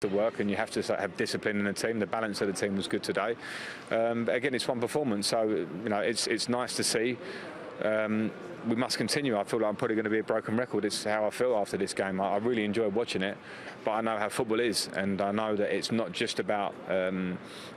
to work, and you have to have discipline in the team. The balance of the team was good today. But again, it's one performance, so you know it's nice to see. We must continue. I feel like I'm probably going to be a broken record. It's how I feel after this game. I really enjoyed watching it, but I know how football is, and I know that it's not just about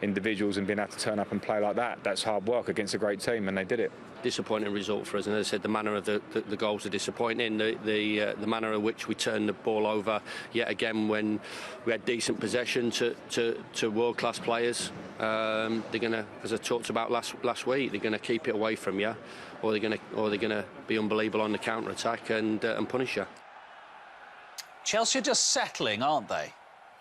individuals and being able to turn up and play like that. That's hard work against a great team, and they did it. Disappointing result for us, and as I said, the manner of the goals are disappointing. The manner in which we turned the ball over yet again when we had decent possession to world-class players. They're gonna, as I talked about last week, they're gonna keep it away from you, or they're gonna be unbelievable on the counter-attack and punish you. Chelsea are just settling, aren't they?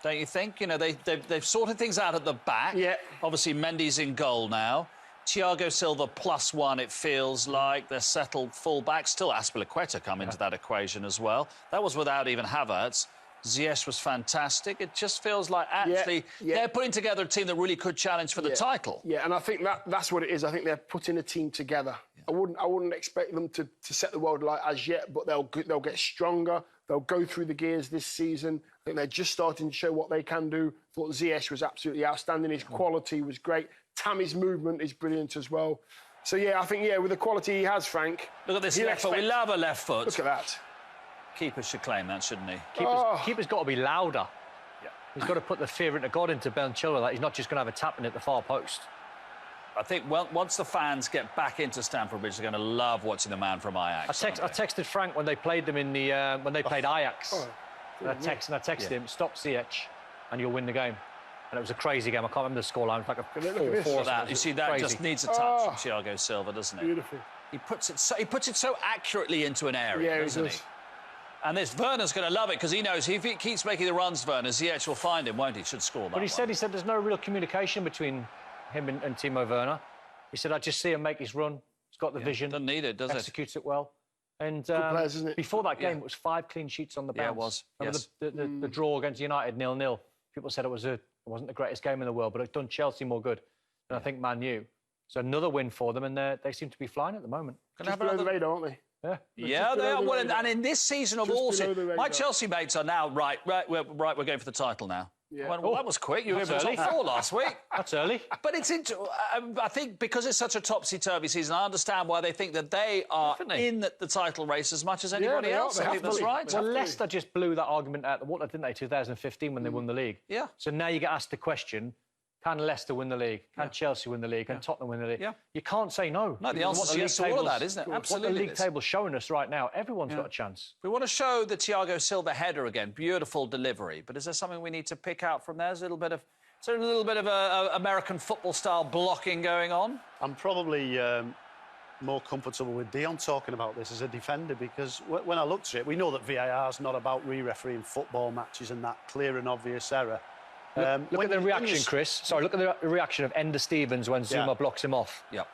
Don't you think? You know, they've sorted things out at the back. Yeah. Obviously, Mendy's in goal now. Thiago Silva +1, it feels like. They're settled full-back. Still Azpilicueta come into that equation as well. That was without even Havertz. Ziyech was fantastic. It just feels like actually they're putting together a team that really could challenge for the title. Yeah, and I think that's what it is. I think they're putting a team together. Yeah. I wouldn't expect them to set the world alight as yet, but they'll get stronger. They'll go through the gears this season. I think they're just starting to show what they can do. I thought Ziyech was absolutely outstanding. His quality was great. Tammy's movement is brilliant as well. So, yeah, I think, with the quality he has, Frank... Look at this left foot. We love a left foot. Look at that. Keeper should claim that, shouldn't he? Keeper's got to be louder. Yeah. He's got to put the fear into God into Ben Chilwell. That he's not just going to have a tapping at the far post. I think once the fans get back into Stamford Bridge, they're going to love watching the man from Ajax. I texted Frank when they played them in the when they played Ajax. And I texted him, stop Ziyech, and you'll win the game. And it was a crazy game. I can't remember the scoreline. It's like a 4-4. That. You see, that crazy. Just needs a touch from Thiago Silva, doesn't it? Beautiful. He puts it so accurately into an area, doesn't he? And this Werner's going to love it because he knows if he keeps making the runs, Werner, Ziyech will find him, won't he? Should score that. But he said there's no real communication between him and Timo Werner. He said, I just see him make his run. He's got the vision. Doesn't need it, does it? Executes it well. And players, isn't it? before that game, it was 5 clean sheets on the bounce. Yeah, it was. Remember the draw against United 0-0. People said it wasn't the greatest game in the world, but it's done Chelsea more good than I think Man U. So another win for them, and they seem to be flying at the moment. Just below the radar, aren't they? Yeah, they are. Well, and in this season of all, my Chelsea mates are now right. We're going for the title now. Yeah. Well, that was quick. You were going for the top 4 last week. That's early. But it's I think because it's such a topsy-turvy season, I understand why they think that they are in the title race as much as anybody else. I think that's right. Well, Leicester just blew that argument out the water, didn't they, 2015 when they won the league? Yeah. So now you get asked the question, can Leicester win the league? Can Chelsea win the league? Can Tottenham win the league? Yeah. You can't say no. No, the answer is yes to all of that, isn't it? Absolutely. What the league table's showing us right now, everyone's got a chance. We want to show the Thiago Silva header again. Beautiful delivery. But is there something we need to pick out from there? Is there a little bit of American football-style blocking going on? I'm probably more comfortable with Dion talking about this as a defender because when I looked at it, we know that VAR is not about re-refereeing football matches and that clear and obvious error. Look at the reaction, Chris. Sorry, look at the reaction of Ender Stevens when Zuma blocks him off. Yep.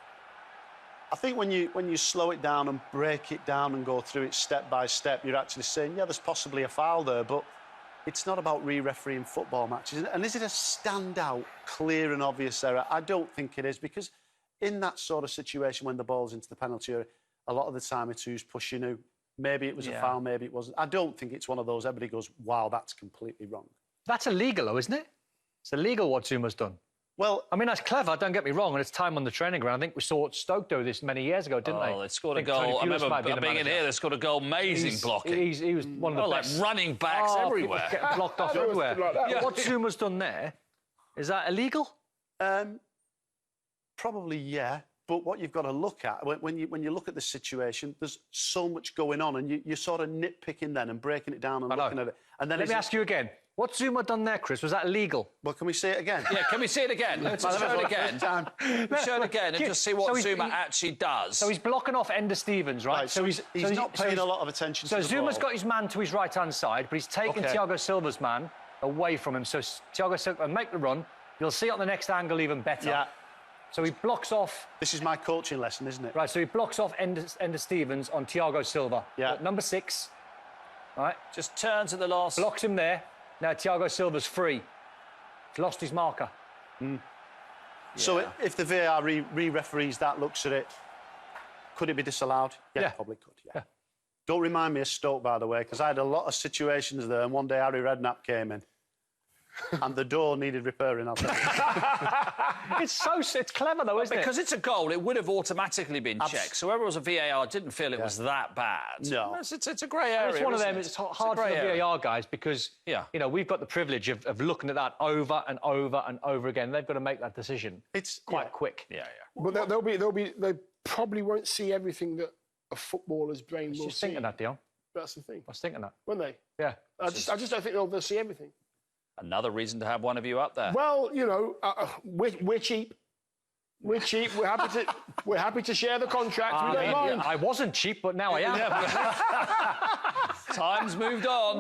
I think when you slow it down and break it down and go through it step by step, you're actually saying, yeah, there's possibly a foul there, but it's not about re-refereeing football matches. And is it a standout, clear and obvious error? I don't think it is, because in that sort of situation when the ball's into the penalty area, a lot of the time it's who's pushing who. Maybe it was a foul, maybe it wasn't. I don't think it's one of those everybody goes, wow, that's completely wrong. That's illegal, though, isn't it? It's illegal what Zuma's done. Well, I mean, that's clever, don't get me wrong, and it's time on the training ground. I think we saw Stoke do this many years ago, didn't they? Oh, they scored a goal. I remember being in here, they scored a goal, amazing blocking. He was one of the best. Like running backs everywhere. Getting blocked off everywhere. What Zuma's done there, is that illegal? Probably, yeah. But what you've got to look at, when you look at the situation, there's so much going on, and you're sort of nitpicking then and breaking it down and looking at it. And then let me ask you again. What Zuma done there, Chris? Was that illegal? Well, can we see it again? Yeah, can we see it again? Let's show it again. Show it again and just see what Zuma actually does. So he's blocking off Ender Stevens, right? So he's not paying a lot of attention to the ball. So Zuma's got his man to his right-hand side, but he's taking Thiago Silva's man away from him. So Thiago Silva make the run. You'll see it on the next angle even better. Yeah. So he blocks off... This is my coaching lesson, isn't it? Right, so he blocks off Ender Stevens on Thiago Silva. Yeah. Number 6. Right. Just turns at the last... Blocks him there. Now Thiago Silva's free. He's lost his marker. So if the VAR re-referees that, looks at it, could it be disallowed? Yeah, probably could, yeah. Don't remind me of Stoke, by the way, because I had a lot of situations there, and one day Harry Redknapp came in. and the door needed repairing. I think. It's clever though, isn't it? Because it's a goal, it would have automatically been checked. So whoever was a VAR didn't feel it was that bad. No. It's a grey area. It's one of isn't them. it? It's hard for the VAR guys because Yeah. you know we've got the privilege of looking at that over and over and over again. They've got to make that decision. It's quite quick. Yeah. But they probably won't see everything that a footballer's brain will Just see. thinking that, Dion. That's the thing. I was thinking that. Won't they? Yeah. I just don't think they'll see everything. Another reason to have one of you up there. Well, you know, we're cheap. We're cheap. We're happy to share the contract. We don't mind. I wasn't cheap, but now I am. Time's moved on.